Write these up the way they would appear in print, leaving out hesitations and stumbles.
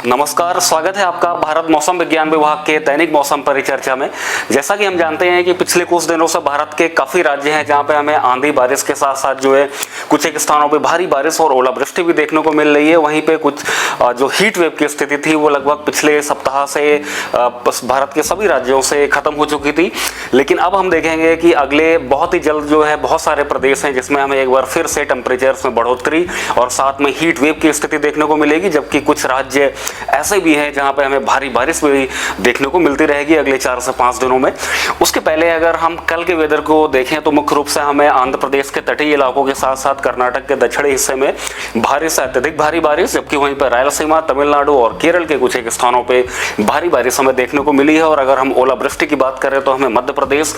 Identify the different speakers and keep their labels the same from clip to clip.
Speaker 1: नमस्कार, स्वागत है आपका भारत मौसम विज्ञान विभाग के दैनिक मौसम परिचर्चा में। जैसा कि हम जानते हैं कि पिछले कुछ दिनों से भारत के काफ़ी राज्य हैं जहां पे हमें आंधी बारिश के साथ साथ जो है कुछ एक स्थानों पे भारी बारिश और ओलावृष्टि भी देखने को मिल रही है। वहीं पे कुछ जो हीट वेव की स्थिति थी वो लगभग पिछले सप्ताह से भारत के सभी राज्यों से खत्म हो चुकी थी। लेकिन अब हम देखेंगे कि अगले बहुत ही जल्द जो है बहुत सारे प्रदेश हैं जिसमें हमें एक बार फिर से टेम्परेचर्स में बढ़ोतरी और साथ में हीट वेव की स्थिति देखने को मिलेगी, जबकि कुछ राज्य ऐसे भी हैं जहां पे हमें भारी बारिश भी देखने को मिलती रहेगी अगले 4 से 5 दिनों में। उसके पहले अगर हम कल के वेदर को देखें तो मुख्य रूप से हमें आंध्र प्रदेश के तटीय इलाकों के साथ साथ कर्नाटक के दक्षिणी हिस्से में भारी से अत्यधिक भारी बारिश, जबकि वहीं पर रायलसीमा, तमिलनाडु और केरल के कुछ एक स्थानों पर भारी बारिश हमें देखने को मिली है। और अगर हम ओलावृष्टि की बात करें तो हमें मध्य प्रदेश,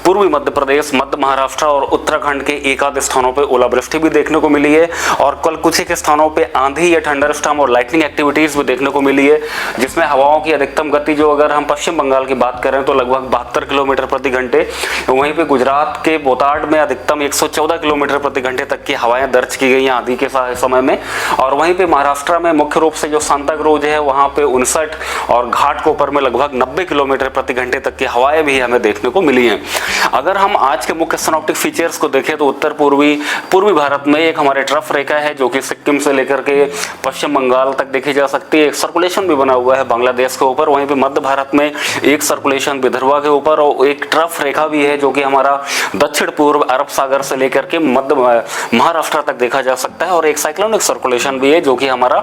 Speaker 1: पूर्वी मध्य प्रदेश, मध्य महाराष्ट्र और उत्तराखंड के एक आध स्थानों पर ओलावृष्टि भी देखने को मिली है। और कल कुछ एक स्थानों पर आंधी या थंडरस्टॉर्म और लाइटनिंग एक्टिविटीज भी देखने को मिली है, जिसमें हवाओं की अधिकतम गति जो अगर हम पश्चिम बंगाल की बात करें तो लगभग 72 किलोमीटर प्रति घंटे, वहीं पे गुजरात के बोताड में अधिकतम 114 किलोमीटर प्रति घंटे तक की हवाएं दर्ज की गई हैं आंधी के समय में। और वहीं पे महाराष्ट्र में मुख्य रूप से जो सांताक्रूज है वहां पे 59 और घाटकोपर में लगभग 90 किलोमीटर प्रति घंटे तक की हवाएं भी हमें देखने को मिली हैं। अगर हम आज के मुख्य सिनॉप्टिक फीचर्स को देखें तो उत्तर पूर्वी भारत में एक हमारे ट्रफ रेखा है जो कि सिक्किम से लेकर के पश्चिम बंगाल तक देखी जा सकती है। एक सर्कुलेशन भी बना हुआ है बांग्लादेश के ऊपर। वहीं पे मध्य भारत में एक सर्कुलेशन विदर्भा के ऊपर और एक ट्रफ रेखा भी है जो कि हमारा दक्षिण पूर्व अरब सागर से लेकर के मध्य महाराष्ट्र तक देखा जा सकता है। और एक साइक्लोनिक सर्कुलेशन भी है जो कि हमारा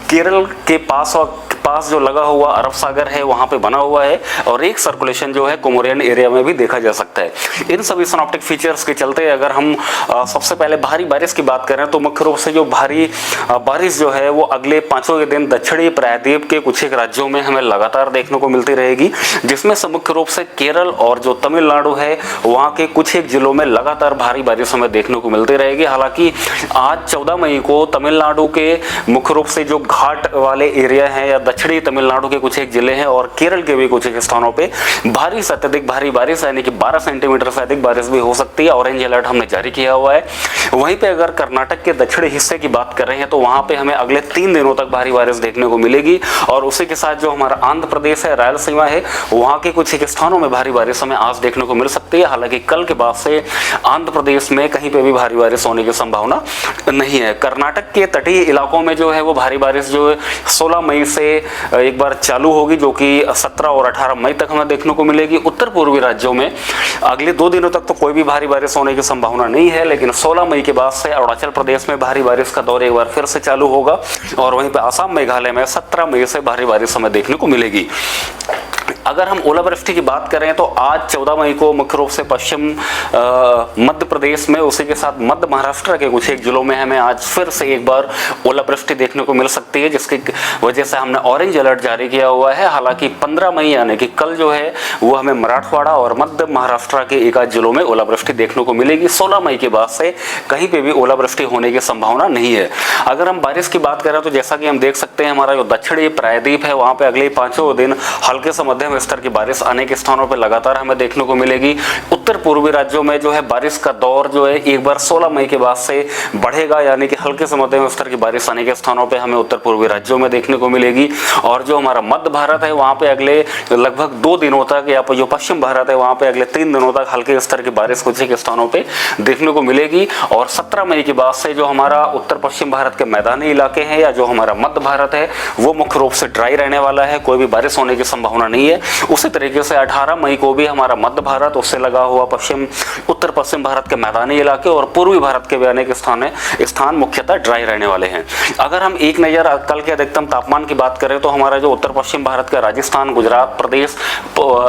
Speaker 1: केरल के पास जो लगा हुआ अरब सागर है वहां पे बना हुआ है। और एक सर्कुलेशन जो है कोमोरियन एरिया में भी देखा जा सकता है। इन सभी सिनॉप्टिक फीचर्स के चलते अगर हम सबसे पहले भारी बारिश की बात करें तो मुख्य रूप से जो भारी बारिश जो है वो अगले 5 के दिन दक्षिणी प्रायद्वीप के कुछ एक राज्यों में हमें लगातार देखने को मिलती रहेगी, जिसमें से मुख्य रूप से केरल और जो तमिलनाडु है वहां के कुछ एक जिलों में लगातार भारी बारिश हमें देखने को मिलती रहेगी। हालांकि आज 14 मई को तमिलनाडु के मुख्य रूप से जो घाट वाले एरिया हैं या दक्षिणी तमिलनाडु के कुछ एक जिले हैं और केरल के भी कुछ एक स्थानों पे भारी से अत्यधिक भारी बारिश यानी कि 12 सेंटीमीटर से अधिक बारिश भी हो सकती है। ऑरेंज अलर्ट हमने जारी किया हुआ है। वहीं पे अगर कर्नाटक के दक्षिणी हिस्से की बात कर रहे हैं तो वहां पे हमें अगले 3 दिनों तक भारी बारिश देखने को मिलेगी। और उसी के साथ जो हमारा आंध्र प्रदेश है, रायलसीमा है, वहां के कुछ एक स्थानों में भारी बारिश हमें आज देखने को मिल सकती है। हालांकि कल के बाद से आंध्र प्रदेश में कहीं पे भी भारी बारिश होने की संभावना नहीं है। कर्नाटक के तटीय इलाकों में जो है वो भारी बारिश जो है 16 मई से एक बार चालू होगी, जो कि 17 और 18 मई तक हमें देखने को मिलेगी। उत्तर पूर्वी राज्यों में अगले 2 दिनों तक तो कोई भी भारी बारिश होने की संभावना नहीं है, लेकिन 16 मई के बाद से अरुणाचल प्रदेश में भारी बारिश का दौर एक बार फिर से चालू होगा। और वहीं पे असम, मेघालय में 17 मई से भारी बारिश हमें देखने को मिलेगी। अगर हम ओलावृष्टि की बात करें तो आज 14 मई को मुख्य रूप से पश्चिम मध्य प्रदेश में, उसी के साथ मध्य महाराष्ट्र के कुछ एक जिलों में हमें आज फिर से एक बार ओलावृष्टि देखने को मिल सकती है, जिसकी वजह से हमने ऑरेंज अलर्ट जारी किया हुआ है। हालांकि 15 मई यानी कि कल जो है वो हमें मराठवाड़ा और मध्य महाराष्ट्र के एक आध जिलों में ओलावृष्टि देखने को मिलेगी। 16 मई के बाद से कहीं पे भी ओलावृष्टि होने की संभावना नहीं है। अगर हम बारिश की बात करें तो जैसा कि हम देख सकते हैं हमारा जो दक्षिणी प्रायद्वीप है वहां पे अगले 5 दिन हल्के से मध्यम स्तर की बारिश अनेक स्थानों पर लगातार हमें देखने को मिलेगी। उत्तर पूर्वी राज्यों में जो है बारिश का दौर जो है एक बार 16 मई के बाद से बढ़ेगा, यानी कि हल्के से मध्यम स्तर की बारिश अनेक स्थानों पे हमें उत्तर पूर्वी राज्यों में देखने को मिलेगी। और जो हमारा मध्य भारत है वहां पे अगले लगभग 2 दिनों तक, या जो पश्चिम भारत है वहां पे अगले 3 दिनों तक हल्के स्तर की बारिश कुछ एक स्थानों पे देखने को मिलेगी। और 17 मई के बाद से जो हमारा उत्तर पश्चिम भारत के मैदानी इलाके हैं या जो हमारा मध्य भारत है वो मुख्य रूप से ड्राई रहने वाला है, कोई भी बारिश होने की संभावना नहीं है। उसी तरीके से 18 मई को भी हमारा मध्य भारत, उससे लगा हुआ उत्तर पश्चिम भारत के मैदानी इलाके और पूर्वी भारत के भी अनेक स्थान मुख्यतः ड्राई रहने वाले हैं। अगर हम एक नज़र कल के अधिकतम तापमान की बात करें तो हमारा जो उत्तर पश्चिम भारत का राजस्थान, गुजरात प्रदेश,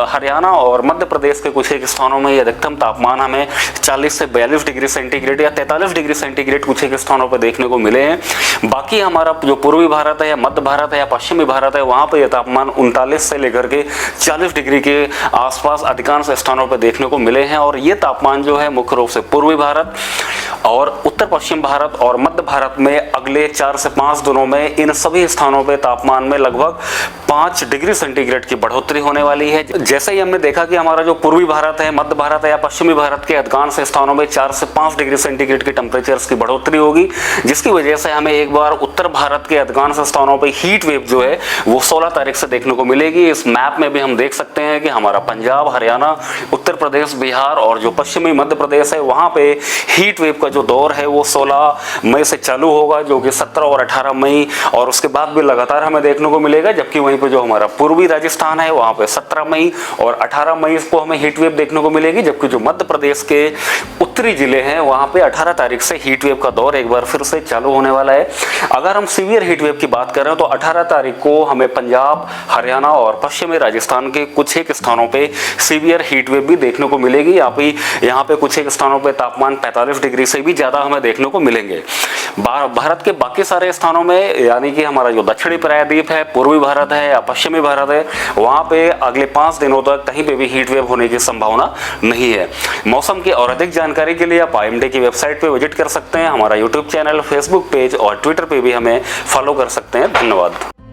Speaker 1: हरियाणा और मध्य प्रदेश के कुछ एक स्थानों में अधिकतम तापमान हमें 40 से 42 डिग्री सेंटीग्रेड या 43 डिग्री सेंटीग्रेड कुछ एक स्थानों पर देखने को मिले हैं। बाकी हमारा जो पूर्वी भारत है या मध्य भारत है या पश्चिमी भारत है वहां पर यह तापमान 39 से लेकर के 40 डिग्री के आसपास अधिकांश स्थानों पर देखने को मिले हैं। और ये तापमान जो है मुख्य रूप से पूर्वी भारत और उत्तर पश्चिम भारत और मध्य भारत में अगले 4 से 5 दिनों में इन सभी स्थानों पे तापमान में लगभग 5 डिग्री सेंटीग्रेड की बढ़ोतरी होने वाली है। जैसे ही हमने देखा कि हमारा जो पूर्वी भारत है, मध्य भारत है या पश्चिमी भारत के अधिकांश स्थानों में 4 से 5 डिग्री सेंटीग्रेड की टेम्परेचर्स की बढ़ोतरी होगी, जिसकी वजह से हमें एक बार उत्तर भारत के अधिकांश स्थानों पर हीट वेव जो है वो 16 तारीख से देखने को मिलेगी। इस मैप में भी हम देख सकते हैं कि हमारा पंजाब, हरियाणा, उत्तर प्रदेश, बिहार और जो पश्चिमी मध्य प्रदेश है वहां पे हीट वेव का जो दौर है वो 16 मई से चालू होगा, जो कि 17 और 18 मई और उसके बाद भी लगातार हमें देखने को मिलेगा। जबकि वहीं पे जो हमारा पूर्वी राजस्थान है वहां पे 17 मई और 18 मई को हमें हीट वेव देखने को मिलेगी। जबकि जो मध्य प्रदेश के उत्तरी जिले हैं वहां पे 18 तारीख से हीट वेव का दौर एक बार फिर से चालू होने वाला है। अगर हम सीवियर हीट वेव की बात करें तो 18 तारीख को हमें पंजाब, हरियाणा और पश्चिमी राजस्थान के कुछ एक स्थानों पे सीवियर हीट वेव भी देखने को मिलेगी। यहाँ पे कुछ एक स्थानों पे तापमान 45 डिग्री से भी ज्यादा हमें देखने को मिलेंगे। भारत के बाकी सारे स्थानों में, यानी कि हमारा जो दक्षिणी प्रायद्वीप है, पूर्वी भारत है या पश्चिमी भारत है, वहां पे अगले 5 दिनों तक कहीं पे भी हीट वेव होने की संभावना नहीं है। मौसम की और अधिक जानकारी के लिए आप IMD की वेबसाइट पे विजिट कर सकते हैं। हमारा यूट्यूब चैनल, फेसबुक पेज और ट्विटर पे भी हमें फॉलो कर सकते हैं। धन्यवाद।